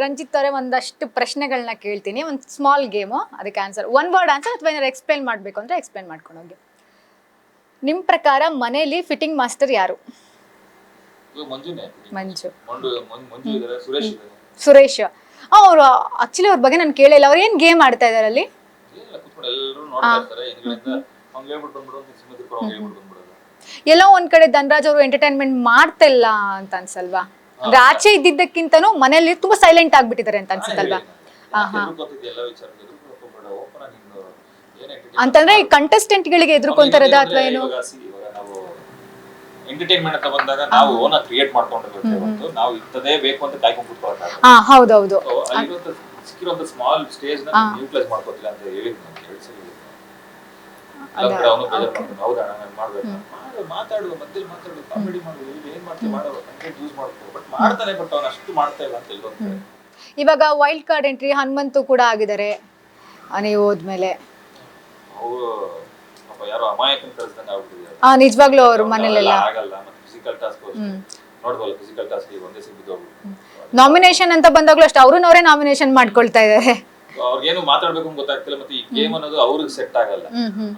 ರಂಜಿತ್ ಅವರೇ ಒಂದಷ್ಟು ಪ್ರಶ್ನೆಗಳನ್ನ ಕೇಳ್ತೀನಿ. ಒಂದು ಸ್ಮಾಲ್ ಗೇಮು, ಅದಕ್ಕೆ ಆನ್ಸರ್ ಒನ್ ವರ್ಡ್ ಆನ್ಸರ್ ಅಥವಾ ಏನಾದ್ರು ಎಕ್ಸ್ಪ್ಲೈನ್ ಮಾಡಬೇಕು ಅಂದರೆ ಎಕ್ಸ್ಪ್ಲೈನ್ ಮಾಡ್ಕೊಂಡು ಹೋಗಿ. ನಿಮ್ಮ ಪ್ರಕಾರ ಮನೇಲಿ ಫಿಟ್ಟಿಂಗ್ ಮಾಸ್ಟರ್ ಯಾರು? ಮಂಜು. ಸುರೇಶ್. ಅವರು ಆಕ್ಚುಲಿ ಅವ್ರ ಬಗ್ಗೆ ನಾನು ಕೇಳಿಲ್ಲ. ಅವ್ರು ಏನು ಗೇಮ್ ಆಡ್ತಾ ಇದ್ದಾರೆ ಅಲ್ಲಿ? ಎಲ್ಲೋ ಒಂದ್ ಕಡೆ ಧನರಾಜ್ ಅವರು ಎಂಟರ್ಟೈನ್ಮೆಂಟ್ ಮಾಡ್ತಾ ಇಲ್ಲ ಅಂತ ಅನ್ಸಲ್ವಾ? ಅಂದ್ರೆ ಆಚೆ ಇದ್ದಿದ್ದಕ್ಕಿಂತನೂ ಮನೇಲಿ ತುಂಬಾ ಸೈಲೆಂಟ್ ಆಗ್ಬಿಟ್ಟಿದ್ದಾರೆ ಅಂತ ಅನ್ಸುತ್ತಲ್ವಾ? ಅಂತಂದ್ರೆ ಈ ಕಂಟೆಸ್ಟೆಂಟ್ ಗಳಿಗೆ ಎದುರ್ಕೊಂತಾರದ ಅಥವಾ ಏನು? ಎಂಟರ್ಟೈನ್ಮೆಂಟ್ ಅಂತ ಬಂದಾಗ ನಾವು ಓನ ಕ್ರಿಯೇಟ್ ಮಾಡ್ಕೊಂಡಿರ್ತೀವಿ ಹೊರತು ನಾವು ಇಂತದೇ ಬೇಕು ಅಂತ ಕಾಯ್ಕೊಂಡು ಕೂತ್ಕೊಳ್ಳೋದು. ಹೌದೌದು. ಸಿಕ್ಕಿರುವಂತ ಸ್ಮಾಲ್ ಸ್ಟೇಜ್ ನ ಯೂಟಿಲೈಸ್ ಮಾಡ್ಕೋತಿಲ್ಲ ಅಂತ ಹೇಳಿದ್ ನಾನು 2 ಸಲ ಹೌದಾ ನಾನು ಮಾಡ್ಬೇಕು ಮಾತಾಡುವ ಮಧ್ಯದಲ್ಲಿ ಮಾತಾಡುವ ಕಾಮಿಡಿ ಮಾಡುವ ಏನ್ ಮಾಡ್ತೀವಿ ಮಾಡುವ ಕಂಟೆಂಟ್ ಯೂಸ್ ಮಾಡ್ಕೋ ಬಟ್ ಮಾಡ್ತಾನೆ ಬಟ್ ಅವ್ನು ಅಷ್ಟು ಮಾಡ್ತಾ ಇಲ್ಲ ಅಂತ ಹೇಳೋದು. ಇವಾಗ ವೈಲ್ಡ್ ಕಾರ್ಡ್ ಎಂಟ್ರಿ ಹನುಮಂತು ಕೂಡ ಆಗಿದ್ದಾರೆ ನೀವು ಹೋದ್ಮೇಲೆ. ಅವರು ಯಾರೋ ಅಮಾಯಕನ ಕಳಿಸ್ದಂಗೆ ಆಗ್ಬಿಟ್ಟಿದ್ದಾರೆ. ನಿಜವಾಗ್ಲೂ ಅವ್ರ ಮನೇಲೆಲ್ಲ ಆಗಲ್ಲ. ಮತ್ತೆ ಫಿಸಿಕಲ್ ಟಾಸ್ಕ್ ನೋಡ್ಬೋಲ್ಲ, ಫಿಸಿಕಲ್ ಟಾಸ್ಕ್ ಒಂದೇ ಸಿಗ್ಬಿದ್ದು ನಾಮಿನೇಷನ್ ಅಂತ ಬಂದಾಗ್ಲೂ ಅಷ್ಟು ಅವ್ರನ್ನವರೇ ನಾಮಿನೇಷನ್ ಮಾಡ್ಕೊಳ್ತಾ ಇದ್ದಾರೆ. ಅವ್ರಿಗೇನು ಮಾತಾಡ್ಬೇಕು ಅಂತ ಗೊತ್ತಾಗ್ತಿಲ್ಲ. ಮತ್ತೆ ಈ ಗೇಮ್ ಅನ್ನೋದು ಅವ್ರಿಗೆ ಸೆಟ್ ಆಗಲ್ಲ.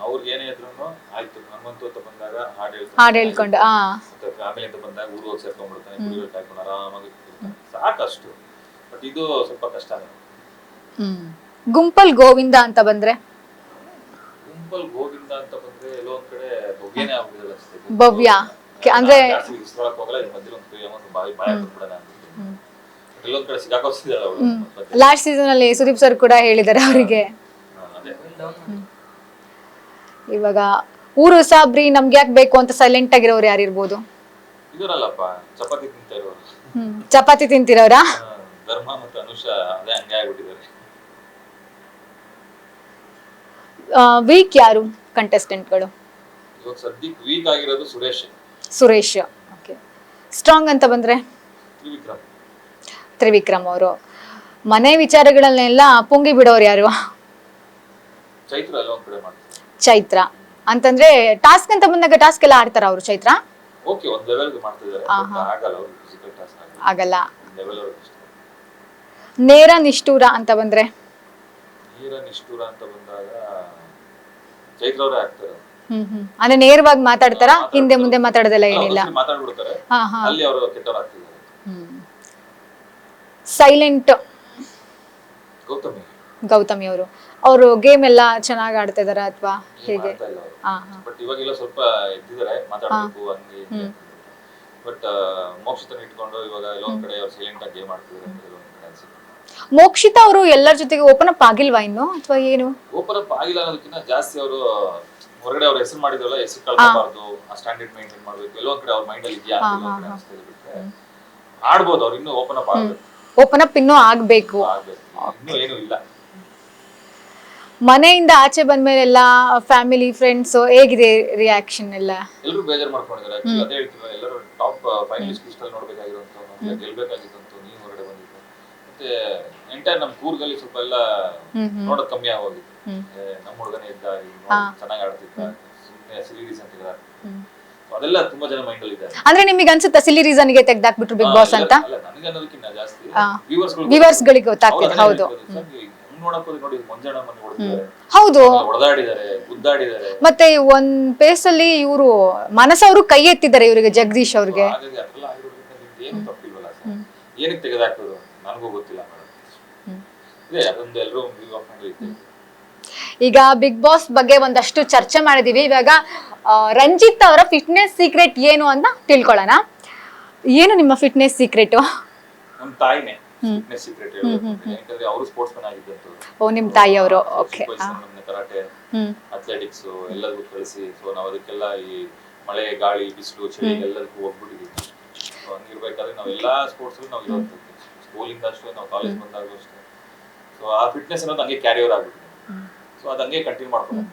ಅವ್ರಿಗೆ ಏನೇ ಇದ್ರು ಆಯ್ತು ಹನುಮಂತು ಅಂತ ಬಂದಾಗ ಹಾಡ್ ಹೇಳ್ಕೊಂಡು ಮತ್ತೆ ಫ್ಯಾಮಿಲಿ ಅಂತ ಬಂದಾಗ ಊರು ಹೋಗಿ ಸೇರ್ಕೊಂಡ್ಬಿಡ್ತಾನೆ, ಕುಡಿಗಳು ಕಾಯ್ಕೊಂಡು ಆರಾಮಾಗಿ ಸಾಕಷ್ಟು. ಬಟ್ ಇದು ಸ್ವಲ್ಪ ಕಷ್ಟ. ಗುಂಪಲ್ ಗೋವಿಂದ ಅಂತ ಬಂದ್ರೆ ಗೋವಿಂದ ಅಂತ ಬಂದ್ರೆ ಎಲ್ಲೋ ಒಂದ್ ಕಡೆ ಬೊಗ್ಗೇನೆ ಆಗ್ಬಿಡಲ್ಲ ಅಷ್ಟೇ. ಭವ್ಯ ಅಂದ್ರೆ ಹೋಗಲ್ಲ ಮಧ್ಯದಲ್ಲಿ ಒಂದು ಬಾಯಿ ಬಿಡೋಣ ಎಲ್ಲೊಂದ್ ಕಡೆ ಸಿಗಾಕೋಸಿದಾಳ ಅವಳು. ಲಾಸ್ಟ್ ಸೀಸನ್ ಅಲ್ಲಿ ಸುದೀಪ್ ಸರ್ ಕೂಡ ಹೇಳಿದ್ದಾರೆ ಅವರಿಗೆ. ಇವಾಗ ಊರು ಸಾಬ್ರಿ ನಮ್ಗೆ ಯಾಕೆ ಬೇಕು ಅಂತ ಸೈಲೆಂಟ್ ಆಗಿರೋರು ಯಾರಿರ್ಬೋದು? ಇದರಲ್ಲಪ್ಪ ಚಪಾತಿ ತಿಂತಿರೋರು. ಚಪಾತಿ ತಿಂತಿರೋರಾ? ಧರ್ಮ ಮತ್ತು ಅನುಷಾ ಅದೇ ಹಂಗೆ ಆಗ್ಬಿಟ್ಟಿದ್ದಾರೆ. ವೀಕ್ ಯಾರು ಕಂಟೆಸ್ಟೆಂಟ್ಗಳು? ಇವಾಗ ಸದ್ಯಕ್ಕೆ ವೀಕ್ ಆಗಿರೋದು ಸುರೇಶ್. ಓಕೆ. ಸ್ಟ್ರಾಂಗ್ ಅಂತ ಬಂದ್ರೆ ತ್ರಿವಿಕ್ರಮ್ ಅವರು. ಮನೆ ವಿಚಾರಗಳನ್ನೆಲ್ಲ ಪುಂಗಿ ಬಿಡೋರು ಯಾರು? ಚೈತ್ರ. ಅಂತಂದ್ರೆ ಟಾಸ್ಕ್ ಅಂತ ಬಂದಾಗ ಟಾಸ್ಕ್ ಎಲ್ಲ ಆಡ್ತಾರ ಅವರು? ಚೈತ್ರ ಆಗಲ್ಲ. ನೇರ ನಿಷ್ಠೂರ ಅಂತ ಬಂದ್ರೆ ಅಂದ್ರೆ ನೇರವಾಗಿ ಮಾತಾಡ್ತಾರ, ಹಿಂದೆ ಮುಂದೆ ಮಾತಾಡೋದೆಲ್ಲ ಏನಿಲ್ಲ. ಸೈಲೆಂಟ್ ಗೌತಮಿ ಅವರು ಗೇಮ್ ಎಲ್ಲ ಚೆನ್ನಾಗಿ ಆಡ್ತಾ ಇದಾರ ಅಥವಾ ಹೇಗೆ? ಬಟ್ ಇವಾಗೆಲ್ಲ ಸ್ವಲ್ಪ ಎದ್ದಿದ್ದಾರೆ ಮಾತಾಡಬೇಕು ಹಂಗೆ ಬಟ್ ಮೋಕ್ಷಿತನ ಇಟ್ಕೊಂಡು ಇವಾಗ ಎಲ್ಲೊಂದ್ ಕಡೆ ಅವ್ರು ಸೈಲೆಂಟ್ ಆಗಿ ಗೇಮ್ ಆಡ್ತಿದ್ದಾರೆ ಅಂತ ಎಲ್ಲೊಂದ್ ಕಡೆ ಅನ್ಸುತ್ತೆ. ಮೋಕ್ಷಿತ ಅವರು ಎಲ್ಲರ ಜೊತೆಗೆ ಓಪನ್ ಅಪ್ ಆಗಿಲ್ವಾ ಇನ್ನು ಅಥವಾ ಏನು? ಓಪನ್ ಅಪ್ ಆಗಿಲ್ಲ ಅನ್ನೋದಕ್ಕಿಂತ ಜಾಸ್ತಿ ಅವರು ಹೊರಗಡೆ ಅವ್ರ ಹೆಸರು ಮಾಡಿದ್ರಲ್ಲ, ಹೆಸರು ಕಳ್ಕೊಬಾರ್ದು, ಆ ಸ್ಟ್ಯಾಂಡರ್ಡ್ ಮೇಂಟೈನ್ ಮಾಡ್ಬೇಕು, ಎಲ್ಲೊಂದ್ ಕಡೆ ಅವ್ರ ಮೈಂಡ್ ಅಲ್ಲಿ ಇದೆಯಾ ಬಿಟ್ರೆ ಆಡ್ಬೋದು. ಅವ್ರು ಇನ್ನೂ ಓಪನ್ ಅಪ್ ಆಗ್ಬೇಕು. ಓಪನ್ ಅಪ್ ಇನ್ನೂ ಆಗ್ಬೇಕು. ಇನ್ನೂ ಏನು ಇಲ್ಲ. ಮನೆಯಿಂದ ಆಚೆ ಬಂದ್ಮೇಲೆಲ್ಲ ಫ್ಯಾಮಿಲಿ ಫ್ರೆಂಡ್ಸ್ ಹೇಗಿದೆ ರಿಯಾಕ್ಷನ್ ಎಲ್ಲ? ಎಲ್ಲರೂ ಬೇಜಾರು ಮಾಡ್ಕೊಂಡಿದ್ದಾರೆ. ಅದೇ ಹೇಳ್ತೀವಿ, ಎಲ್ಲರೂ ಟಾಪ್ ಫೈನಲಿಸ್ಟ್ ಲಿಸ್ಟ್ ಅಲ್ಲಿ ನೋಡ್ಬೇಕಾಗಿರುವಂತ ಗೆಲ್ಬೇಕಾಗಿದ್ದಂತ ನೀವು ಹೊರಗಡೆ ಬಂದಿದ್ದು. ಮತ್ತೆ ಎಂಟೈರ್ ನಮ್ ಕೂರ್ಗಲ್ಲಿ ಸ್ವಲ್ಪ ಎಲ್ಲ ನೋಡೋದ್ ಕಮ್ಮಿ ಆಗೋಗಿತ್ತು. ನಮ್ಮ ಹುಡುಗನೇ ಇದ್ದ, ಚೆನ್ನಾಗಿ ಆಡ್ತಿದ್ದ, ಸುಮ್ಮನೆ ಸಿಲಿ ರೀಸನ್ ಇಲ್ಲ. ಅದೆಲ್ಲ ತುಂಬಾ ಜನ ಮೈಂಡ್ ಅಲ್ಲಿ ಇದೆ. ಅಂದ್ರೆ ನಿಮಗೆ ಅನ್ಸುತ್ತಾ ಸಿಲಿ ರೀಸನ್ ಗೆ ತೆಗ್ದಾಕ್ಬಿಟ್ರು ಬಿಗ್ ಬಾಸ್ ಅಂತ? ನನಗೆ ಅನ್ನೋದಕ್ಕಿಂತ ಜಾಸ್ತಿ ವ್ಯೂವರ್ಸ್ ಗಳಿಗೆ ಗೊತ್ತಾಗ್ತಿದೆ. ಹೌದು ಹೌದು, ಮತ್ತೆ ಒಂದ್ ಪೇಸ್ ಅಲ್ಲಿ ಇವರು ಮನಸ್ಸವರು ಕೈ ಎತ್ತಿದ್ದಾರೆ ಇವರಿಗೆ, ಜಗದೀಶ್ ಅವ್ರಿಗೆ. ಈಗ ಬಿಗ್ ಬಾಸ್ ಬಗ್ಗೆ ಒಂದಷ್ಟು ಚರ್ಚೆ ಮಾಡಿದೀವಿ. ಇವಾಗ ರಂಜಿತ್ ಅವರ ಫಿಟ್ನೆಸ್ ಸೀಕ್ರೆಟ್ ಏನು ಅಂತ ತಿಳ್ಕೊಳ್ಳೋಣ. ಏನು ನಿಮ್ಮ ಫಿಟ್ನೆಸ್ ಸೀಕ್ರೆಟ್? ನಮ್ಮ ತಾಯಿನೇ ಫಿಟ್ನೆಸ್ ಸೀಕ್ರೆಟ್ ಯಾಕಂದ್ರೆ ಅವರು ಸ್ಪೋರ್ಟ್ಸ್ ಮ್ಯಾನ್ ಆಗಿದ್ದಂತ. ಓ, ನಿಮ್ಮ ತಾಯಿ ಅವರು. ಓಕೆ. ಕರಾಟೆ, ಅಥ್ಲೆಟಿಕ್ಸ್ ಎಲ್ಲದಕ್ಕೂ ಕಳಿಸಿ, ಸೊ ನಾವು ಅದಕ್ಕೆಲ್ಲ ಈ ಮಳೆ ಗಾಳಿ ಬಿಸಿಲು ಚಳಿ ಎಲ್ಲದಕ್ಕೂ ಹೋಗ್ಬಿಟ್ಟಿದ್ವಿ. ಸೊ ಹಂಗಿರ್ಬೇಕಾದ್ರೆ ನಾವು ಎಲ್ಲಾ ಸ್ಪೋರ್ಟ್ಸ್ ನಾವು ಇರೋದು ಸ್ಕೂಲಿಂದ ಅಷ್ಟೇ, ನಾವು ಕಾಲೇಜ್ ಬಂದಾಗಲೂ ಅಷ್ಟೇ. ಸೊ ಆ ಫಿಟ್ನೆಸ್ ಅನ್ನೋದು ಹಂಗೆ ಕ್ಯಾರಿ ಓವರ್ ಆಗ್ಬಿಟ್ಟಿದೆ. ಸೊ ಅದು ಹಂಗೆ ಕಂಟಿನ್ಯೂ ಮಾಡ್ಕೊಂಡು.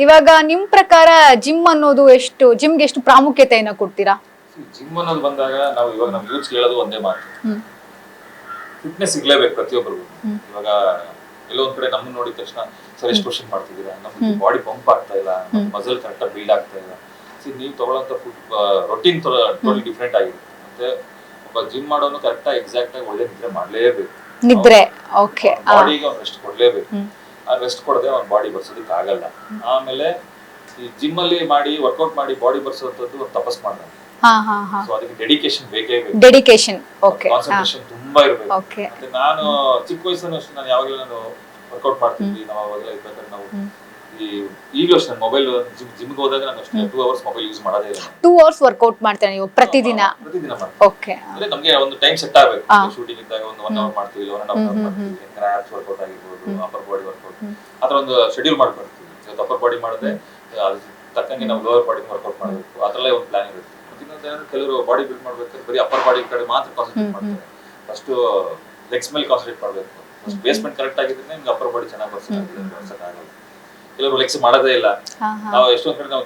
ಇವಾಗ ನಿಮ್ ಪ್ರಕಾರ ಜಿಮ್ ಅನ್ನೋದು ಜಿಮ್ಗೆ ಎಷ್ಟು ಪ್ರಾಮುಖ್ಯತೆಯನ್ನ ಕೊಡ್ತೀರಾ? ಜಿಮ್ ಅನ್ನೋದು ಬಂದಾಗ ನಾವು ಇವಾಗ ನಮ್ ಯೂತ್ಸ್ ಹೇಳೋದು ಒಂದೇ ಮಾತು, ಫಿಟ್ನೆಸ್ ಸಿಗ್ಲೇಬೇಕು ಪ್ರತಿಯೊಬ್ಬರಿಗೂ. ಇವಾಗ ಎಲ್ಲೋ ಒಂದ್ ಕಡೆ ನಮ್ಮನ್ನ ನೋಡಿದ ತಕ್ಷಣ ಸರ್ ಎಷ್ಟು ಕ್ವಶನ್ ಮಾಡ್ತಿದ್ದೀರಾ, ನಮ್ ಬಾಡಿ ಪಂಪ್ ಆಗ್ತಾ ಇಲ್ಲ, ಮಸಲ್ ಕರೆಕ್ಟ್ ಬಿಲ್ಡ್ ಆಗ್ತಾ ಇಲ್ಲ. ನೀವು ತಗೊಳ್ಳೋಂತ ಫುಡ್ ರೊಟೀನ್ ಟೋಟಲಿ ಡಿಫ್ರೆಂಟ್ ಆಗಿದೆ. ಮತ್ತೆ ಒಬ್ಬ ಜಿಮ್ ಮಾಡೋನು ಕರೆಕ್ಟ್ ಎಕ್ಸಾಕ್ಟ್ ಆಗಿ ಒಳ್ಳೆ ನಿದ್ರೆ ಮಾಡ್ಲೇಬೇಕು. ನಿದ್ರೆ. ಓಕೆ. ಬಾಡಿಗೆ ಅವ್ನು ರೆಸ್ಟ್ ಕೊಡ್ಲೇಬೇಕು. ಆ ರೆಸ್ಟ್ ಕೊಡದೆ ಅವ್ನ ಬಾಡಿ ಬರ್ಸೋದಕ್ಕೆ ಆಗಲ್ಲ. ಆಮೇಲೆ ಈ ಜಿಮ್ ಅಲ್ಲಿ ಮಾಡಿ ವರ್ಕೌಟ್ ಮಾಡಿ ಬಾಡಿ ಬರ್ಸೋಂಥದ್ದು ಒಂದು ತಪಸ್ ಮಾಡ್ದಂಗೆ. ಸೊ ಅದಕ್ಕೆ ಡೆಡಿಕೇಶನ್ ಬೇಕೇ ಬೇಕು. ಡೆಡಿಕೇಶನ್. ಓಕೆ. ಕಾನ್ಸಂಟ್ರೇಷನ್ ತುಂಬಾ ಇರಬೇಕು. ಓಕೆ. ಮತ್ತೆ ನಾನು ಚಿಕ್ಕ ವಯಸ್ಸನ್ನು ಅಷ್ಟೇ ನಾನು ಯಾವಾಗಲೂ ನಾನು ವರ್ಕೌಟ್ ಮಾಡ್ತಿದ್ವಿ. ನಾವು ಅವಾಗೆಲ್ಲ ಇರ್ಬೇಕಾದ್ರೆ ನಾವು ಈಗಲೂ ಅಷ್ಟೇ ಮೊಬೈಲ್ ಜಿಮ್ಗೆ ಹೋದಾಗ ನಾನು ಅಷ್ಟೇ 2 ಅವರ್ಸ್ ಮೊಬೈಲ್ ಯೂಸ್ ಮಾಡೋದೇ ಇಲ್ಲ. 2 ಅವರ್ಸ್ ವರ್ಕೌಟ್ ಮಾಡ್ತೀರಾ ನೀವು ಪ್ರತಿದಿನ? ಪ್ರತಿದಿನ ಮಾಡ್ತೀನಿ. ಓಕೆ. ಅಂದ್ರೆ ನಮಗೆ ಒಂದು ಟೈಮ್ ಸೆಟ್ ಆಗಬೇಕು. ಶೂಟಿಂಗ್ ಇದ್ದಾಗ ಒಂದು 1 ಅವರ್ ಮಾಡ್ತೀವಿ, 1.5 ಅವರ್ ಮಾಡ್ತೀವಿ. ಆಪ್ಸ್ ವರ್ಕೌಟ್ ಆಗಿರ್ಬೋದು, ಅಪ್ಪರ್ ಬಾಡಿ ವರ್ಕೌಟ್, ಆ ಥರ ಒಂದು ಶೆಡ್ಯೂಲ್ ಮಾಡ್ಕೊಡ್ತೀವಿ. ಇವತ್ತು ಅಪ್ಪರ್ ಬಾಡಿ ಮಾಡಿದ್ರೆ ಅದು ತಕ್ಕಂಗೆ ನಾವು ಲೋವರ್ ಬಾಡಿ ವರ್ಕೌಟ್ ಮಾಡಬೇಕು. ಅದರಲ್ಲೇ ಒಂದು ಪ್ಲಾನ್ ಇರುತ್ತೆ. ಇನ್ನೊಂದು ಕೆಲವರು ಬಾಡಿ ಬಿಲ್ಡ್ ಮಾಡ್ಬೇಕಾದ್ರೆ ಬರೀ ಅಪ್ಪರ್ ಬಾಡಿ ಕಡೆ ಮಾತ್ರ ಕಾನ್ಸಂಟ್ರೇಟ್ ಮಾಡ್ತಾರೆ. ಫಸ್ಟ್ ಲೆಗ್ಸ್ ಮೇಲೆ ಕಾನ್ಸಂಟ್ರೇಟ್ ಮಾಡಬೇಕು. ಫಸ್ಟ್ ಬೇಸ್ಮೆಂಟ್ ಕರೆಕ್ಟ್ ಆಗಿದ್ರೆ ನಿಮ್ಗೆ ಅಪ್ಪರ್ ಬಾಡಿ ಚೆನ್ನಾಗಿ ಬರ್ಸಕ್ಕಾಗಲ್ಲ. ಕೆಲವರು ಲೆಗ್ಸ್ ಮಾಡೋದೇ ಇಲ್ಲ. ನಾವು ಎಷ್ಟೊಂದ್ ಕಡೆ ನಾವು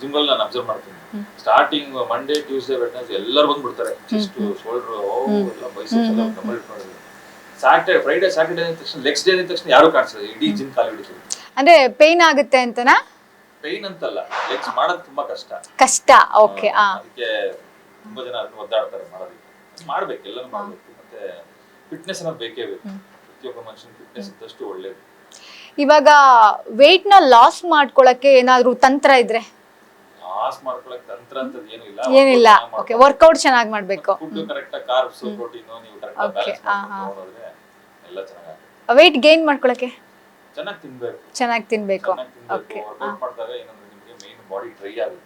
ಜಿಮ್ ಗಳಲ್ಲಿ ನಾನು ಅಬ್ಸರ್ವ್ ಮಾಡ್ತೀನಿ. ಸ್ಟಾರ್ಟಿಂಗ್ ಮಂಡೇ, ಟ್ಯೂಸ್ಡೇ, ವೆಡ್ನೆಸ್ಡೇ ಎಲ್ಲರೂ ಬಂದ್ಬಿಡ್ತಾರೆ. ಚೆಸ್ಟ್, ಶೋಲ್ಡರ್ ಎಲ್ಲ ಬೈಸೆಪ್ಸ್ ಎಲ್ಲ ಕಮ್ಮಿ ಇಟ್ಕೊಂಡಿದ್ದಾರೆ. ಸಾಟರ್ಡೆ, ಫ್ರೈಡೆ, ಸ್ಯಾಟರ್ಡೆ ಅಂದ ತಕ್ಷಣ ಲೆಗ್ಸ್ ಡೇ ಅಂದ ತಕ್ಷಣ ಯಾರು ಕಾಣಿಸಲ್ಲ. ಇಡೀ ಜಿಮ್ ಖಾಲಿ ಹಿಡಿತಾರೆ. ಅಂದ್ರೆ ಪೇನ್ ಆಗುತ್ತೆ ಅಂತನಾ? ಪೇನ್ ಅಂತಲ್ಲ, ಲೆಗ್ಸ್ ಮಾಡೋದು ತುಂಬಾ ಕಷ್ಟ. ಓಕೆ. ಅದಕ್ಕೆ ತುಂಬಾ ಜನ ಅದನ್ನ ಒದ್ದಾಡ್ತಾರೆ ಮಾಡೋದಕ್ಕೆ. ಮಾಡ್ಬೇಕು, ಎಲ್ಲರೂ ಮಾಡ್ಬೇಕು. ಮತ್ತೆ ಫಿಟ್ನೆಸ್ ಅನ್ನೋದು ಬೇಕೇ ಬೇಕು. ಪ್ರತಿಯೊಬ್ಬ ಮನುಷ್ಯನ ಫಿಟ್ನೆಸ್ ಇದ್ದಷ್ಟು ಒಳ್ಳೇದು. ಇವಾಗ ವೆಯ್ಟ್ ನ ಲಾಸ್ ಮಾಡ್ಕೊಳಕ್ಕೆ ಏನಾದ್ರು ತಂತ್ರ ಇದ್ರೆ? ಲಾಸ್ ಮಾಡ್ಕೊಳಕ್ಕೆ ತಂತ್ರ ಅಂತ ಏನಿಲ್ಲ. ಓಕೆ. ವರ್ಕೌಟ್ ಚೆನ್ನಾಗಿ ಮಾಡ್ಬೇಕು. ಫುಡ್ ಕರೆಕ್ಟ್ ಆಗಿ ಕಾರ್ಬ್ಸ್, ಪ್ರೋಟೀನ್ ನೀವು ಕರೆಕ್ಟ್ ಆಗಿ ಬ್ಯಾಲೆನ್ಸ್ ಮಾಡ್ಕೊಂಡು ಹೋದ್ರೆ ಎಲ್ಲ ಚೆನ್ನಾಗಿ. ವೆಯ್ಟ್ ಗೇನ್ ಮಾಡ್ಕೊಳಕ್ಕೆ ಚೆನ್ನಾಗಿ ತಿನ್ಬೇಕು. ಓಕೆ. ವರ್ಕೌಟ್ ಮಾಡಿದಾಗ ಏನಂದ್ರೆ ನಿಮಗೆ ಮೇನ್ ಬಾಡಿ ಡ್ರೈ ಆಗುತ್ತೆ.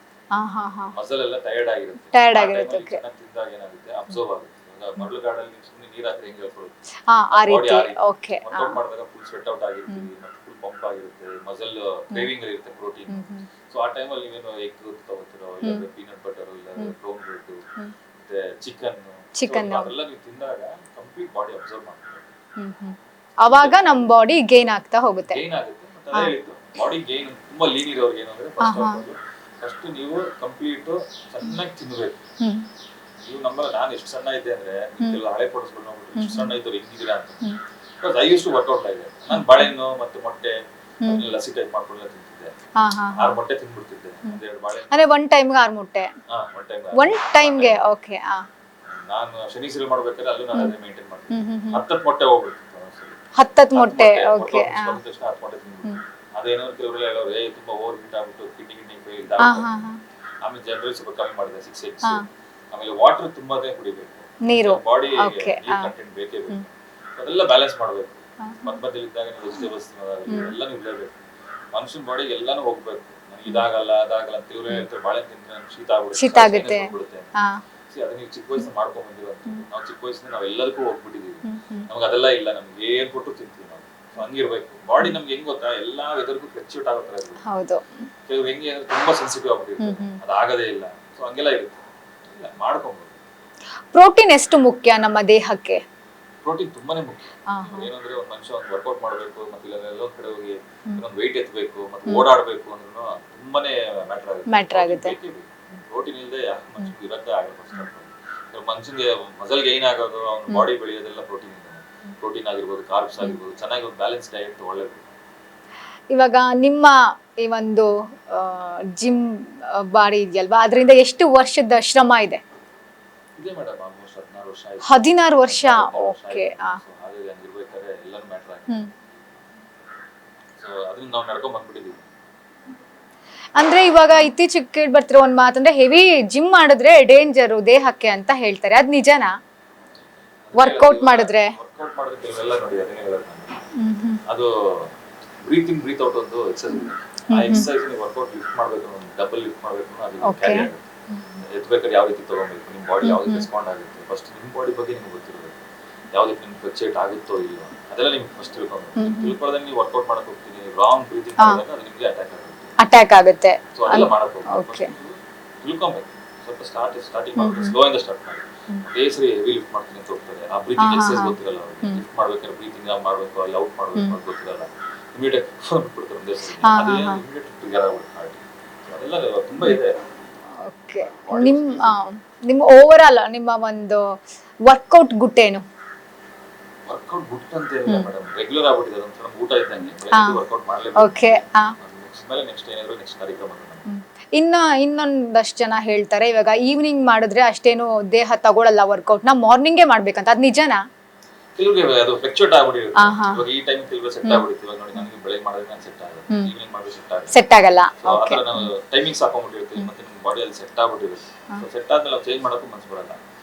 ಮಸಲ್ ಎಲ್ಲ ಟಯರ್ಡ್ ಆಗಿರುತ್ತೆ. ಓಕೆ. ಚೆನ್ನಾಗಿ ತಿಂದಾಗ ಏನಾಗುತ್ತೆ, ಅಬ್ಸರ್ವ್ ಆಗುತ್ತೆ. ಮರಳುಗಾಡಲ್ಲಿ ಸುಮ್ಮನೆ ನೀರ್ ಹಾಕಿ ಹೆಂಗೆ ಹೇಳ್ಕೊಳ್ಳುತ್ತೆ ಆ ರೀತಿ. ಓಕೆ. ವರ್ಕೌಟ್ ಮಾಡಿದಾಗ ಫುಲ್ ಸ್ವೆಟ್ ಔಟ್ ಆಗಿರ್ತೀವಿ, ಮತ್ತೆ ಫುಲ್ ಪಂಪ್ ಆಗಿರುತ್ತೆ, ಮಸಲ್ ಕ್ರೇವಿಂಗ್ ಇರುತ್ತೆ ಪ್ರೋಟೀನ್. ಸೊ ಆ ಟೈಮಲ್ಲಿ ನೀವೇನು ಎಗ್ ತಗೋತಿರೋ, ಇಲ್ಲ ಪೀನಟ್ ಬಟರ್, ಇಲ್ಲ ಬ್ರೌನ್ ಬ್ರೆಡ್, ಮತ್ತೆ ಚಿಕನ್ ಅದೆಲ್ಲ ನೀವು ತಿಂದಾಗ ಕಂಪ್ಲೀಟ್ ಬಾಡಿ ಅಬ್ಸರ್ವ್ ಮಾಡ್ತೀವಿ. ಅವಾಗ ನಮ್ಮ ಬಾಡಿ ಗೇನ್ ಆಗ್ತಾ ಹೋಗುತ್ತೆ. ಗೇನ್ ಆಗುತ್ತೆ. ಮತ್ತೆ ಅದೇ ಹೇಳಿದ್ದು ಬಾಡಿ ಗೇನ್ ತುಂಬಾ ಲೀನ್ ಇರೋರಿಗೆ ಏನಂದ್ರೆ ಫಸ್ಟ್ ನೀವು ಕಂಪ್ಲೀಟ್ ಚೆನ್ನಾಗಿ ತಿನ್ಬೇಕು. ನೀವು ನಂಬಲ್ಲ, ನಾನು ಎಷ್ಟು ಸಣ್ಣ ಇದ್ದೆ ಅಂದ್ರೆ ಕೆಲವು ಹಳೆ ಫೋಟೋಸ್ಗಳು ನೋಡ್ಬಿಟ್ಟು ಎಷ್ಟು ಸಣ್ಣ ಇದ್ದವ್ರು ಹೆಂಗಿದ್ದೀರಾ ಅಂತ. Because I use to workout ಇದೆ. ನಾನು ಬಾಳೆಹಣ್ಣು ಮತ್ತೆ ಮೊಟ್ಟೆ ಲಸಿ ಟೈಪ್ ಮಾಡ್ಕೊಂಡು ತಿಂತಿದ್ದೆ. 6 ಮೊಟ್ಟೆ ತಿನ್ಬಿಡ್ತಿದ್ದೆ. 2 ಬಾಳೆಹಣ್ಣು. ಅಂದ್ರೆ ಒನ್ ಟೈಮ್ಗೆ 6 ಮೊಟ್ಟೆ? ಒನ್ ಟೈಮ್ಗೆ. ಓಕೆ. ನಾನು ಶನಿ ಸೀಲ್ ಮಾಡ್ಬೇಕಾದ್ರೆ ಅಲ್ಲೂ ನಾನು ಅದನ್ನ ಮೇಂಟೈನ್ ಮಾಡ್ತೀನಿ. 10 ಮೊಟ್ಟೆ ಹೋಗ್ಬಿಡ್ತಿತ್ತು. 10 ಮೊಟ್ಟೆ. ಓಕೆ. 10 ಮೊಟ್ಟೆ ತಿನ್ಬಿಡ್ತೀನಿ. ಅದೇನೋ ಕೆಲವರೆಲ್ಲ ಹೇಳೋರು ತುಂಬಾ ಓವರ್ ಹೀಟ್ ಆಗ್ಬಿಟ್ಟು ಕಿಡ್ನಿ ಫೇಲ್ ಇದಾಗುತ್ತೆ. ಆಮೇಲೆ ಜನರಲ್ ಸ್ವಲ್ಪ ಕಮ್ಮಿ ಮಾಡಿದೆ 6 eggs. ಆಮೇಲೆ ವಾಟರ್ ತುಂಬಾನೇ ಕುಡಿಬೇಕು. ನೀರು, ಬಾಡಿ ಕಂಟೆಂಟ್ ಬೇಕೇ ಬೇಕು. ಅದೆಲ್ಲ ಬ್ಯಾಲೆನ್ಸ್ ಮಾಡಬೇಕು. ಮಧ್ಯದಲ್ಲಿ ಇದ್ದಾಗ ನೀವು ವೆಜಿಟೇಬಲ್ಸ್ ಎಲ್ಲ ನೀವು ಇರಬೇಕು. ಮನುಷ್ಯನ ಬಾಡಿಗೆ ಎಲ್ಲಾನು ಹೋಗ್ಬೇಕು. ಇದಾಗಲ್ಲ ಅದಾಗಲ್ಲ ಅಂತ ಇವ್ರು ಹೇಳ್ತಾರೆ. ಬಾಳೆ ತಿಂದ್ರೆ ಶೀತ ಆಗುತ್ತೆ. ಅದನ್ನ ನೀವು ಚಿಕ್ಕ ವಯಸ್ಸಿನ ಮಾಡ್ಕೊಂಡ್ ಬಂದಿರೋದು. ನಾವು ಚಿಕ್ಕ ವಯಸ್ಸಿನ ನಾವೆಲ್ಲದಕ್ಕೂ ಹೋಗ್ಬಿಟ್ಟಿದೀವಿ. ನಮ್ಗೆ ಅದೆಲ್ಲ ಇಲ್ಲ. ನಮ್ಗೆ ಏನ್ ಕೊಟ್ಟು ತಿಂತೀವಿ ನಾವು. ಹಂಗಿರ್ಬೇಕು ಬಾಡಿ. ನಮ್ಗೆ ಹೆಂಗ್ ಗೊತ್ತಾ, ಎಲ್ಲಾ ವೆದರ್ಗೂ ಫ್ಲೆಕ್ಚುಯೇಟ್ ಆಗೋ ತರ ಇರುತ್ತೆ. ಕೆಲವ್ರು ಹೆಂಗೆ ಅಂದ್ರೆ ತುಂಬಾ ಸೆನ್ಸಿಟಿವ್ ಆಗ್ಬಿಟ್ಟಿರ್ತಾರೆ. ಅದಾಗದೇ ಇಲ್ಲ. ಸೊ ಹಂಗೆಲ್ಲ ಇರುತ್ತೆ. ಮಾಡ್ಕೊಬಹುದು. ಪ್ರೋಟೀನ್ ಎಷ್ಟು ಮುಖ್ಯ ನಮ್ಮ ದೇಹಕ್ಕೆ? ಪ್ರೋಟೀನ್ ತುಂಬಾನೇ ಮುಖ್ಯ. ಏನಂದ್ರೆ ಒಂದು ಮನುಷ್ಯ ಒಂದು ವರ್ಕೌಟ್ ಮಾಡಬೇಕು, ಮತ್ತೆ ಎಲ್ಲೋ ಕಡೆ ಹೋಗಿ ಇನ್ನೊಂದು ವೆಯ್ಟ್ ಎತ್ತಬೇಕು, ಮತ್ತೆ ಓಡಾಡಬೇಕು ಅಂದ್ರೂ ತುಂಬಾನೇ ಮ್ಯಾಟರ್ ಆಗುತ್ತೆ. ಪ್ರೋಟೀನ್ ಇಲ್ಲದೆ ಮನುಷ್ಯನಿಗೆ ಇರಕ್ಕೆ ಆಗಲ್ಲ. ಮನುಷ್ಯನಿಗೆ ಮಸಲ್ ಗೈನ್ ಆಗೋದು, ಅವ್ನ ಬಾಡಿ ಬೆಳೆಯೋದೆಲ್ಲ ಪ್ರೋಟೀನ್ ಇಂದ. ಪ್ರೋಟೀನ್ ಆಗಿರ್ಬೋದು, ಕಾರ್ಬ್ಸ್ ಆಗಿರ್ಬೋದು, ಚೆನ್ನಾಗಿ ಒಂದು ಬ್ಯಾಲೆನ್ಸ್ ಡಯಟ್ ಒಳ್ಳೇದು. ಇವಾಗ ನಿಮ್ಮ ಈ ಒಂದು ಜಿಮ್ ಬಾಡಿ ಇದೆಯಲ್ವಾ, ಅದರಿಂದ ಎಷ್ಟು ವರ್ಷದ ಶ್ರಮ ಇದೆ? ಇದೆ ಮೇಡಮ್, ಆಲ್ಮೋಸ್ಟ್ 16 ವರ್ಷ ಆಯ್ತು. 16 ವರ್ಷ. ಓಕೆ. ಹಾಗೆ ಇರ್ಬೇಕಾದ್ರೆ ಎಲ್ಲಾನು ಮ್ಯಾಟರ್ ಆಗಿದೆ. ಸೊ ಅದನ್ನ ನಾವು ನಡ್ಕೊಂಡ್ ಬಂದ್ಬಿಟ್ಟಿದೀವಿ. ಅಂದ್ರೆ ಇವಾಗ ಇತ್ತೀಚೆಗೆ ಕೇಳಿ ಬರ್ತಿರೋ ಒಂದ್ ಮಾತಂದ್ರೆ ಹೆವಿ ಜಿಮ್ ಮಾಡಿದ್ರೆ ಡೇಂಜರ್ ದೇಹಕ್ಕೆ ಅಂತ ಹೇಳ್ತಾರೆ. ಅದ್ ನಿಜನಾ? ವರ್ಕೌಟ್ ಮಾಡಿದ್ರೆ ಕೆಲವೆಲ್ಲ ನೋಡಿ ಅದನ್ನೇ ಹೇಳೋದು ನಾನು. ಅದು ಬ್ರೀತ್ ಇನ್ ಬ್ರೀತ್ ಔಟ್ ಒಂದು ಎಕ್ಸರ್ಸೈಸ್ ಇದೆ. ಆ ಎಕ್ಸರ್ಸೈಸ್ ನೀವು ವರ್ಕೌಟ್ ಲಿಫ್ಟ್ ಮಾಡಬೇಕು, ಡಬಲ್ ಲಿಫ್ಟ್ ಮಾಡಬೇಕು, ಅದು ಕ್ಯಾರಿ ಆಗುತ್ತೆ. ಎತ್ತಬೇಕಾದ್ರೆ ಯಾವ ರೀತಿ ತಗೋಬೇಕು, ನಿಮ್ಮ ಬಾಡಿ ಯಾವ್ದು ರೆಸ್ಪಾಂಡ್ ಆಗುತ್ತೆ, ಫಸ್ಟ್ ನಿಮ್ಮ ಬಾಡಿ ಬಗ್ಗೆ ನಿಮ್ಗೆ ಗೊತ್ತಿರಬೇಕು. ಯಾವ್ದಕ್ಕೆ ನಿಮ್ಗೆ ಫ್ಲಕ್ಚುಯೇಟ್ ಆಗುತ್ತೋ ಇಲ್ವೋ ಅದೆಲ್ಲ ನಿಮ್ಗೆ ಫಸ್ಟ್ ತಿಳ್ಕೊಳ್ಳೋದಂಗೆ ನೀವು ವರ್ಕೌಟ್ ಮಾಡಕ್ ಹೋಗ್ತೀನಿ, ರಾಂಗ್ ಬ್ರೀತಿಂಗ್ ಮಾಡಿದಾಗ ಅದು ನಿಮಗೆ ಅಟ್ಯಾಕ್ ಆಗುತ್ತೆ. ಸೊ ಅದೆಲ್ಲ ಮಾಡಕ್ ಹೋಗ್ಬೇಕು. ತಿಳ್ಕೊಬೇಕು. ಸ್ವಲ್ಪ ಸ್ಟಾರ್ಟಿಂಗ್ ಮಾಡ್ಬೇಕು, ಸ್ಲೋ ಇಂದ ಸ್ಟಾರ್ಟ್ ಮಾಡಿ. ಅದೇ ಸರಿ ಹೆವಿ ಲಿಫ್ಟ್ ಮಾಡ್ತೀನಿ ಅಂತ ಹೋಗ್ತಾರೆ. ಆ ಬ್ರೀತಿಂಗ್ ಎಕ್ಸರ್ಸೈಸ್ ಗೊತ್ತಿರಲ್ಲ ಅವ್ರಿಗೆ. ಲಿಫ್ಟ್ ಮಾಡ್ಬೇಕಾದ್ರೆ ಬ್ರೀತಿಂಗ್ ಮಾಡ್ಬೇಕು, ಅಲ್ಲಿ ಔಟ್ ಮಾಡ್ಬೇಕು ಅಂತ ಗೊತ್ತಿರಲ್ಲ. ಇಮಿಡಿಯೇಟ್ ಬಿಡ್ತಾರೆ ಒಂದೇ ಸರಿ. ಅದೇ ಇಮಿಡಿಯೇಟ್ ಟ್ರಿಗರ್ ಆಗ್ಬಿಡುತ್ತೆ. ಅದೆಲ್ಲ ತುಂಬಾ ಇದೆ. ಓಕೆ. ನಿಮ್ಮ ಓವರ್ ಆಲ್ ನಿಮ್ಮ ಒಂದು ವರ್ಕೌಟ್ ಗುಟ್ಟೇನು? ವರ್ಕೌಟ್ ಗುಟ್ ಅಂತ ಏನಿಲ್ಲ ಮೇಡಮ್, ರೆಗ್ಯುಲರ್ ಆಗ್ಬಿಟ್ಟಿದೆ. ಅದೊಂಥರ ಊಟ ಇದ್ದಂಗೆ. ವರ್ಕೌಟ್ ಮಾಡ್ಲೇಬೇಕು. ಓಕೆ. ನೆಕ್ಸ್ಟ್ ಮೇಲೆ ನೆಕ್ಸ್ಟ್ ಏನಾದ್ರು ನೆಕ್ಸ್ಟ್ ಕಾರ್ಯಕ್ರಮ. ಇನ್ನೊಂದಷ್ಟು ಜನ ಹೇಳ್ತಾರೆ ಇವಾಗ ಈವ್ನಿಂಗ್ ಮಾಡಿದ್ರೆ ಅಷ್ಟೇನು ದೇಹ ತಗೊಳಲ್ಲ ವರ್ಕೌಟ್ನ, ಮಾರ್ನಿಂಗೇ ಮಾಡ್ಬೇಕಂತ, ಅದು ನಿಜನಾ? ಕೆಲವ್ರಿಗೆ ಅದು ಫ್ಲೆಕ್ಚುಯೇಟ್ ಆಗ್ಬಿಟ್ಟಿರುತ್ತೆ. ಆಹಾ. ಇವಾಗ ಈ ಟೈಮ್ ಕೆಲವ್ರಿಗೆ ಸೆಟ್ ಆಗ್ಬಿಡುತ್ತೆ. ಇವಾಗ ನೋಡಿ ನನಗೆ ಬೆಳಗ್ಗೆ ಮಾಡಿದ್ರೆ ನಾನು ಸೆಟ್ ಆಗುತ್ತೆ, ಈವ್ನಿಂಗ್ ಮಾಡಿದ್ರೆ ಸೆಟ್ ಆಗುತ್ತೆ. ಸೆಟ್ ಆಗಲ್ಲ. ಸೊ ಆ ಥರ ನಾವು ಟೈಮಿಂಗ್ಸ್ ಹಾಕೊಂಡ್ಬಿಟ್ಟಿರ್ತೀವಿ, ಮತ್ತೆ ನಿಮ್ಮ ಬಾಡಿಯಲ್ಲಿ ಸೆಟ್ ಆಗ್ಬಿಟ್ಟಿರುತ್ತೆ. ಸೊ ಸೆಟ್ ಆದ್ಮೇಲೆ ನಾವು ಚೇಂಜ್ ಮಾಡೋಕ್ಕೂ ಮನ್ಸು ಬರಲ್ಲ.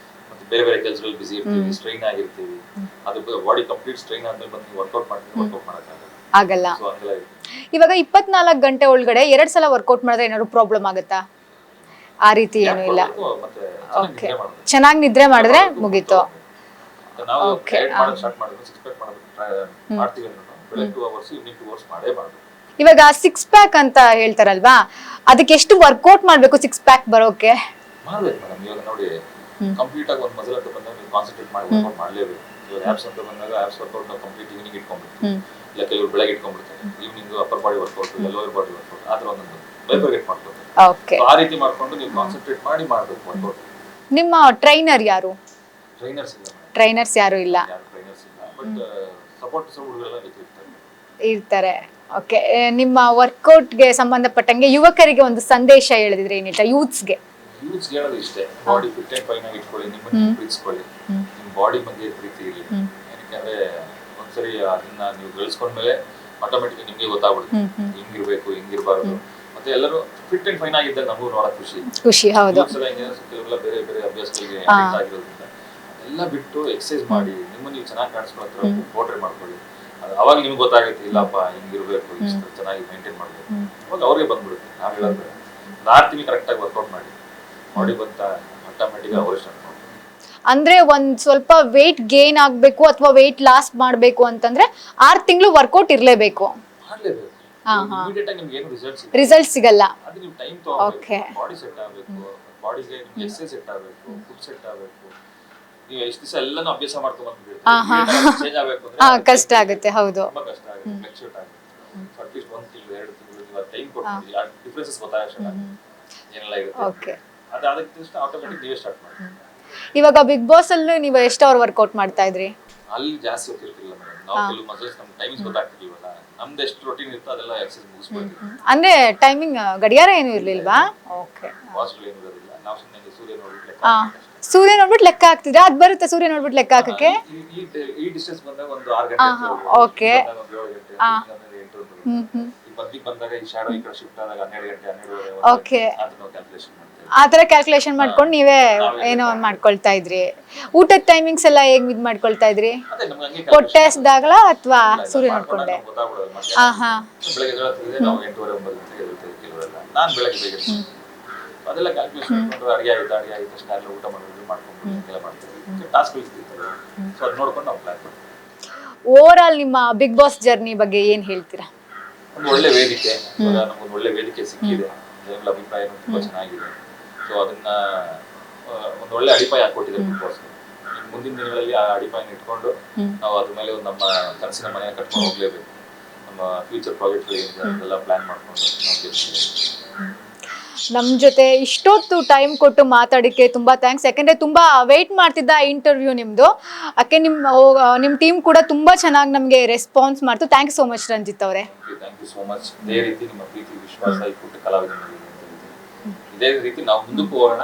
ಮತ್ತೆ ಬೇರೆ ಬೇರೆ ಕೆಲಸಗಳಲ್ಲಿ ಬಿಸಿ ಇರ್ತೀವಿ, ಸ್ಟ್ರೈನ್ ಆಗಿರ್ತೀವಿ. ಅದು ಬಾಡಿ ಕಂಪ್ಲೀಟ್ ಸ್ಟ್ರೈನ್ ಆದ್ಮೇಲೆ ಬಂದು ವರ್ಕೌಟ್ ಮಾಡ್ತೀವಿ, ವರ್ಕೌಟ್ ಮಾಡೋಕ್ಕಾಗಲ್ಲ. ಆಗಲ್ಲ. ಸೊ ಹಂಗೆಲ್ಲ ಇರುತ್ತೆ. ಇವಾಗ 24 ಗಂಟೆ ಒಳಗಡೆ 2 ಸಲ ವರ್ಕೌಟ್ ಮಾಡಿದ್ರೆ ಏನಾದ್ರು ಪ್ರಾಬ್ಲಮ್ ಆಗುತ್ತಾ? ಆ ರೀತಿ ಏನೂ ಇಲ್ಲ. ಮತ್ತೆ ಓಕೆ, ಚೆನ್ನಾಗಿ ನಿದ್ರೆ ಮಾಡಿದ್ರೆ ಮುಗೀತು. ನಾವು ಡಯಟ್ ಮಾಡೋದು ಸ್ಟಾರ್ಟ್ ಮಾಡಿದ್ರೆ 6 ಪ್ಯಾಕ್ ಮಾಡೋದು ಮಾಡ್ತೀವಿ ಅಂದ್ರೆ ಬೆಳಗ್ಗೆ 2 ಅವರ್ಸ್ ಈವ್ನಿಂಗ್ 2 ಅವರ್ಸ್ ಮಾಡೇ ಮಾಡಬೇಕು. ಇವಾಗ 6 ಪ್ಯಾಕ್ ಅಂತ ಹೇಳ್ತಾರಲ್ವಾ, ಅದಕ್ಕೆ ಎಷ್ಟು ವರ್ಕೌಟ್ ಮಾಡ್ಬೇಕು 6 ಪ್ಯಾಕ್ ಬರೋಕೆ? ಮಾಡ್ಬೇಕು ಮೇಡಮ್. ಇವಾಗ ನೋಡಿ ಕಂಪ್ಲೀಟ್ ಆಗಿ ಒಂದು ಮಸಲ್ ಅಂತ ಬಂದಾಗ ನೀವು ಕಾನ್ಸಂಟ್ರೇಟ್ ಮಾಡಿ ವರ್ಕೌಟ್ ಮಾಡಲೇಬೇಕು. ಇವಾಗ ಆಪ್ಸ್ ಅಂತ ಬಂದಾಗ ಆಪ್ಸ್ ವರ್ಕೌಟ್ ನಾವು ಕಂಪ್ಲೀಟ್ ಈವ್ನಿಂಗ್ ಇಟ್ಕೊಂಡ್ಬಿಡ್ತೀವಿ, ಇಲ್ಲ ಕೆಲವರು ಬೆಳಗ್ಗೆ ಇಟ್ಕೊಂಡ್ಬಿಡ್ತಾರೆ. Evening upper body workout, lower body workout, ಆ ಥರ ಒಂದೊಂದು ಬೈಫರ್ಗೇಟ್ ಮಾಡ್ಕೊತಾರೆ. ಓಕೆ, ಆ ರೀತಿ ಮಾಡ್ಕೊಂಡು ನೀವು ಕಾನ್ಸಂಟ್ರೇಟ್ ಮಾಡಿ ಮಾಡಬೇಕು ವರ್ಕೌಟ್. ನಿಮ್ಮ ಟ್ರೈನರ್ ಯಾರು? ಟ್ರೈನರ್ಸ್ ಇಲ್ಲ, ಟ್ರೈನರ್ಸ್ ಯಾರು ಇಲ್ಲ. ಯಾರು ಟ್ರೈನರ್ಸ್ ಇಲ್ಲ, ಬಟ್ ಸಪೋರ್ಟ್ ಹುಡುಗರೆಲ್ಲ ಇರ್ತಾರೆ. ಓಕೆ, ನಿಮ್ಮ ವರ್ಕೌಟ್ಗೆ ಸಂಬಂಧಪಟ್ಟಂಗೆ ಯುವಕರಿಗೆ ಒಂದು ಸಂದೇಶ ಹೇಳಿದ್ರೆ ಏನಿಲ್ಲ, ಯೂತ್ಸ್ಗೆ ಹೇಳೋದು ಇಷ್ಟೇ, ಬಾಡಿ ಫಿಟ್ ಅಂಡ್ ಫೈನ್ ಆಗಿ ಇಟ್ಕೊಳ್ಳಿ, ನಿಮ್ಮನ್ನು ಪ್ರೀತಿಸ್ಕೊಳ್ಳಿ, ನಿಮ್ಮ ಬಾಡಿ ಬಗ್ಗೆ ಪ್ರೀತಿ ಇರಲಿ. ಏನಕ್ಕೆ ಒಂದ್ಸರಿ ಅದನ್ನ ನೀವು ಗಳಿಸ್ಕೊಂಡ್ಮೇಲೆ ಆಟೋಮೆಟಿಕ್ ನಿಮ್ಗೆ ಗೊತ್ತಾಗ್ಬಿಡುತ್ತೆ ಹಿಂಗಿರ್ಬೇಕು ಹಿಂಗಿರ್ಬಾರ್ದು. ಮತ್ತೆ ಎಲ್ಲರೂ ಫಿಟ್ ಅಂಡ್ ಫೈನ್ ಆಗಿದ್ದಾಗ ನಮಗೂ ನೋಡಕ್ ಖುಷಿ. ಹೌದು. ಕೆಲವೆಲ್ಲ ಬೇರೆ ಬೇರೆ ಅಭ್ಯಾಸಗಳಿಗೆ ಅಡಿಕ್ಟ್ ಆಗಿರೋದ್ರಿಂದ ಎಲ್ಲ ಬಿಟ್ಟು ಎಕ್ಸರ್ಸೈಸ್ ಮಾಡಿ ನಿಮ್ಮನ್ನು ನೀವು ಚೆನ್ನಾಗಿ ಕಾಣಿಸ್ಕೊಳ್ಳೋ ಪೋರ್ಟ್ರೇಟ್ ಮಾಡ್ಕೊಳ್ಳಿ. ಅವಾಗ ನಿಮ್ಗೆ ಗೊತ್ತಾಗುತ್ತೆ, ಇಲ್ಲಪ್ಪ ಹಿಂಗಿರ್ಬೇಕು, ಇಷ್ಟು ಚೆನ್ನಾಗಿ ಮೇಂಟೈನ್ ಮಾಡ್ಬೇಕು. ಅವಾಗ ಅವ್ರಿಗೆ ಬಂದ್ಬಿಡುತ್ತೆ. ನಾವ್ ಹೇಳೋದು 6 ತಿಂಗಳು ಕರೆಕ್ಟ್ ಆಗಿ ವರ್ಕೌಟ್ ಮಾಡಿ ಬಾಡಿ ಬಂತ ಆಟೋಮೆಟಿಕ್ ಅವರೇ ಸ್ಟಾರ್ಟ್ ಮಾಡ್ತಾರೆ. ಅಂದ್ರೆ ಒಂದ್ ಸ್ವಲ್ಪ ವೇಟ್ ಗೇನ್ ಆಗ್ಬೇಕು ಅಥವಾ ವೇಟ್ ಲಾಸ್ ಮಾಡ್ಬೇಕು ಅಂತಂದ್ರೆ 6 ತಿಂಗಳು ವರ್ಕೌಟ್ ಇರ್ಲೇಬೇಕು. ಮಾಡ್ಲೇಬೇಕು. ಇಮಿಡಿಯೇಟ್ ಆಗಿ ನಿಮ್ಗೆ ಏನು ರಿಸಲ್ಟ್ ಸಿಗಲ್ಲ. ಅದು ನೀವು ಟೈಮ್ ತಗೋಬೇಕು. ಬಾಡಿ ಸೆಟ್ ಆಗಬೇಕು, ಬಾಡಿಗೆ ನಿಮ್ಗೆ ಎಕ್ಸರ್ಸೈಸ್ ಸೆಟ್ ಆಗಬೇಕು, ಫುಡ್ ಸೆಟ್ ಆಗಬೇಕು. ನೀವು ಎಷ್ಟು ದಿವಸ ಎಲ್ಲಾನು ಅಭ್ಯಾಸ ಮಾಡ್ಕೊಂಡು ಬಂದ್ಬಿಡ್ತೀರಿ, ಚೇಂಜ್ ಆಗಬೇಕು ಅಂದ್ರೆ ಕಷ್ಟ ಆಗುತ್ತೆ. ಹೌದು, ತುಂಬಾ ಕಷ್ಟ ಆಗುತ್ತೆ, ಫ್ಲೆಕ್ಚುಯೇಟ್ ಆಗುತ್ತೆ. ಸೊ ಅಟ್ಲೀಸ್ಟ್ 1 ತಿಂಗಳು 2 ತಿಂಗಳು ನೀವು ಟೈಮ್ ಕೊಡ್ತೀರಿ, ಆ ಡಿಫರೆನ್ಸಸ್ ಗೊತ್ತಾಗಲ್ಲ ಏನೆಲ್ಲ ಇರುತ್ತೆ. ಓಕೆ, ಅದಕ್ಕೆ ತಕ್ಷಣ ಆಟೋಮೆಟಿಕ್ ನೀವೇ ಸ್ಟಾರ್ಟ್ ಮಾಡಿ. ಇವಾಗ ಬಿಗ್ ಬಾಸ್ ಅಲ್ಲಿ ನೀವು ಎಷ್ಟು ಅವರ್ ವರ್ಕೌಟ್ ಮಾಡ್ತಾ ಇದ್ರಿ? ಅಲ್ಲಿ ಜಾಸ್ತಿ ಹೋಗ್ತಿರ್ತಿಲ್ಲ ಮೇಡಮ್. ನಾವು ಕೆಲವು ಮಸಲ್ಸ್ ನಮ್ಗೆ ಟೈಮಿಂಗ್ಸ್ ಗೊತ್ತಾಗ್ತಿರ್ಲಿಲ್ವಲ್ಲ, ನಮ್ದು ಎಷ್ಟು ರೊಟೀನ್ ಇತ್ತು ಅದೆಲ್ಲ ಎಕ್ಸರ್ಸೈಸ್ ಮುಗಿಸ್ಬಿಡ್ತೀವಿ. ಅಂದ್ರೆ ಟೈಮಿಂಗ್ ಗಡಿಯಾರ ಏನು ಇರ್ಲಿಲ್ವಾ? ಓಕೆ, ವಾಸ್ಗಳು ಏನು ಇರೋದಿಲ್ಲ. ನಾವು ಸುಮ್ಮನೆ ಸೂರ್ಯ ನೋಡ್ಬಿಟ್ಟು ಸೂರ್ಯ ನೋಡ್ಬಿಟ್ಟು ಲೆಕ್ಕ ಹಾಕ್ತಿದ್ರಾ? ಅದ್ ಬರುತ್ತೆ ಸೂರ್ಯ ನೋಡ್ಬಿಟ್ಟು ಲೆಕ್ಕ ಹಾಕಕ್ಕೆ? ಈ ಡಿಸ್ಟೆನ್ಸ್ ಬಂದಾಗ ಒಂದು 6 ಗಂಟೆ, ಓಕೆ, 7 ಗಂಟೆ, ಮಧ್ಯಕ್ಕೆ ಬಂದಾಗ ಈ ಶಾಡೋ ಈ ಕಡೆ ಶಿಫ್ಟ್ ಆದಾಗ 12 ಗಂಟೆ 12:30. ಓಕೆ, ಅದನ್ನ ಕ್ಯಾಲ್ಕುಲೇಷನ್ ಮಾಡ್ತೀವಿ. ಆ ತರ ಕ್ಯಾಲ್ಕುಲೇಷನ್ ಮಾಡ್ಕೊಂಡು ನೀವೇ ಏನೋ ಒಂದ್ ಮಾಡ್ಕೊಳ್ತಾ ಇದ್ರಿ. ಊಟದ ಟೈಮಿಂಗ್ಸ್ ಎಲ್ಲ ಹೇಗ್ ಇದ್ ಮಾಡ್ಕೊಳ್ತಾ ಇದ್ರಿ? ಹೊಟ್ಟೆ ಹಸ್ದಾಗ್ಲ ಅಥವಾ ಸೂರ್ಯ ನೋಡ್ಕೊಂಡೆ? ಬೆಳಗ್ಗೆ ನಾವು 8:30 9 ಗಂಟೆಗೆ ಎದ್ದೇಳ್ತೀವಿ ಕೆಲವರೆಲ್ಲ. ನಾನು ಬೆಳಗ್ಗೆ ಬೇಗ ಅದೆಲ್ಲ ಕ್ಯಾಲ್ಕುಲೇಷನ್ ಮಾಡ್ಕೊಂಡು ಅಡಿಗೆ ಆಯ್ತು ತಕ್ಷಣ ಎಲ್ಲ ಊಟ ಮಾಡೋದು ಮಾಡ್ಕೊಂಡು ಎಲ್ಲ ಮಾಡ್ತೀವಿ. ಟಾಸ್ಕ್ ಇರ್ತಿರ್ತದೆ, ಸೊ ಅದು ನೋಡ್ಕೊಂಡು ನಾವು ಪ್ಲಾನ್ ಮಾಡ್ತೀವಿ. ಓವರ್ ಆಲ್ ನಿಮ್ಮ ಬಿಗ್ ಬಾಸ್ ಜರ್ನಿ ಬಗ್ಗೆ ಏನ್ ಹೇಳ್ತೀರಾ? ಒಂದು ಒಳ್ಳೆ ವೇದಿಕೆ, ನಮಗೊಂದು ಒಳ್ಳೆ ವೇದಿಕೆ ಸಿಕ್ಕಿದೆ. ಜನಗಳ ಅಭಿಪ್ರಾಯ ತುಂಬಾ ಚೆನ್ನಾಗಿದೆ. ಸೊ ಅದನ್ನ ಒಂದು ಒಳ್ಳೆ ಅಡಿಪಾಯ ಹಾಕೊಟ್ಟಿದೆ ಬಿಗ್ ಬಾಸ್. ಮುಂದಿನ ದಿನಗಳಲ್ಲಿ ಆ ಅಡಿಪಾಯನ ಇಟ್ಕೊಂಡು ನಾವು ಅದ್ರ ಮೇಲೆ ಒಂದು ನಮ್ಮ ಕನಸಿನ ಮನೆಯ ಕಟ್ಕೊಂಡು ಹೋಗ್ಲೇಬೇಕು. ನಮ್ಮ ಫ್ಯೂಚರ್ ಪ್ರಾಜೆಕ್ಟ್ ಏನಿದೆ ಅದೆಲ್ಲ ಪ್ಲಾನ್ ಮಾಡ್ಕೊಂಡು ನಾವು ಗೆಲ್ತೀವಿ. ನಮ್ ಜೊತೆ ಇಷ್ಟೊತ್ತು ಟೈಮ್ ಕೊಟ್ಟು ಮಾತಾಡಿಕೆ ತುಂಬಾ ಥ್ಯಾಂಕ್ಸ್. ಯಾಕಂದ್ರೆ ತುಂಬಾ ವೇಟ್ ಮಾಡ್ತಿದ್ದ ಇಂಟರ್ವ್ಯೂ ನಿಮ್ದು. ಯಾಕೆ ನಿಮ್ ಟೀಮ್ ಕೂಡ ತುಂಬಾ ಚೆನ್ನಾಗಿ ನಮ್ಗೆ ರೆಸ್ಪಾನ್ಸ್ ಮಾಡ್ತು. Thank you so much Ranjith ಅವರೇ. Thank you so much. ಇದೇ ರೀತಿ ನಿಮ್ಮ ಪ್ರೀತಿ ವಿಶ್ವಾಸ ಈ ಪುಟ್ಟ ಕಲಾವಿದರ ಮೇಲೆ ಇದೇ ರೀತಿ ನಾವು ಮುಂದಕ್ಕೆ ಹೋಗೋಣ.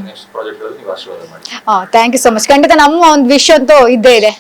ನೆಕ್ಸ್ಟ್ ಪ್ರಾಜೆಕ್ಟ್ ಅಲ್ಲಿ ನೀವು ಆಶೀರ್ವಾದ ಮಾಡಿ. Thank you so much. ಖಂಡಿತ ನಮ್ಮ ಒಂದು ವಿಶ್ ಅಂತೂ ಇದ್ದೇ ಇದೆ.